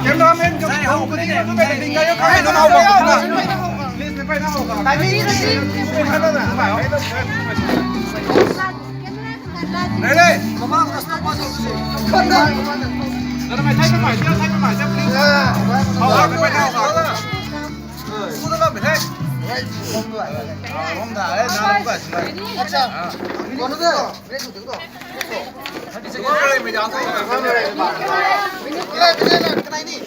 Em nói em cho hậu cái gì nó về đình ngay cái nó hậu vào cái nào. Phải nó hậu vào. Tại vì nó là phải không? Đây đây. Không được. Đó mày thay cái mải xem đi. Hậu vào cái nào vào. Cú nó phải thay. Không thả đấy, nào cũng phải. अच्छा. Có nó rồi. Đây thủ tướng rồi. Cái này mày dám thôi. Cái này đi.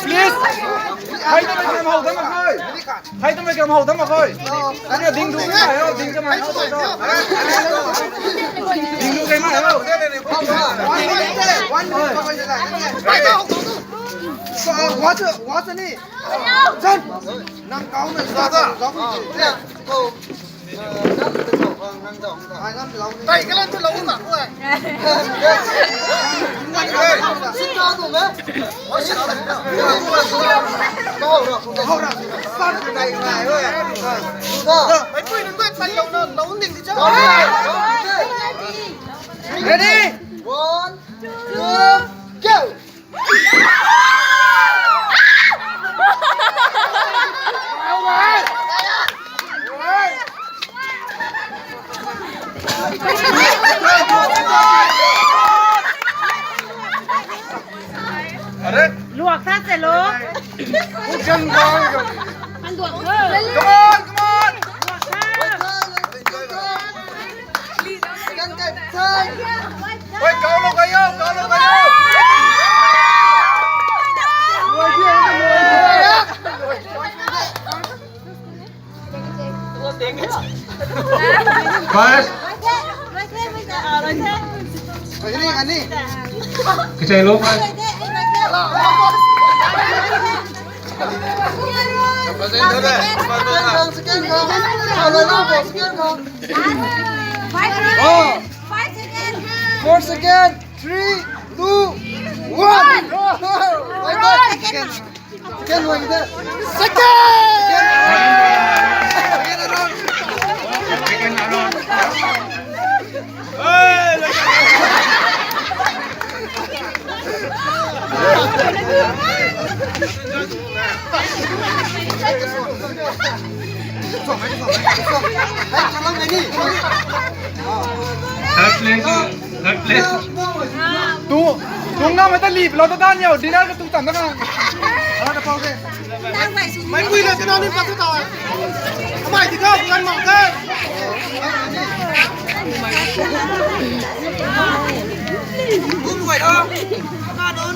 Please. Thấy tao mày cầm hầu tao mà thôi. Thấy tao mày cầm hầu tao mà thôi. Anh là đinh đủ cái mày không? Đinh cho mày không thôi đâu. Đinh đủ cái mày không? Quá chân đi. Chân. Năng cáu này ra ra. Tay cái lên cho lâu mà thôi. Xin cho tụi bé. Đâu đâu. Phát cái này thôi. Mày quỳ đừng quên tay nấu đỉnh thì chứ. Ready? 1, 2, go. Luộc sát sẽ lố. Chân con. Ăn luộc thôi. Come on, come on. Quay câu luôn cái không? Câu luôn cái không? Người kia không người Five. Cái đi. Cái chơi luôn thôi. Once again, 3, 2, 1. Second one there. Tụ nga mày ta lịp lo ta tan nhiều đi ra cái tụ tận đó không? Đó là bao cái. Mày quy là cái nó lên bắt cái tỏi. Mày thì không ăn mỏng thế. Cũng vậy đó. Không ăn đâu.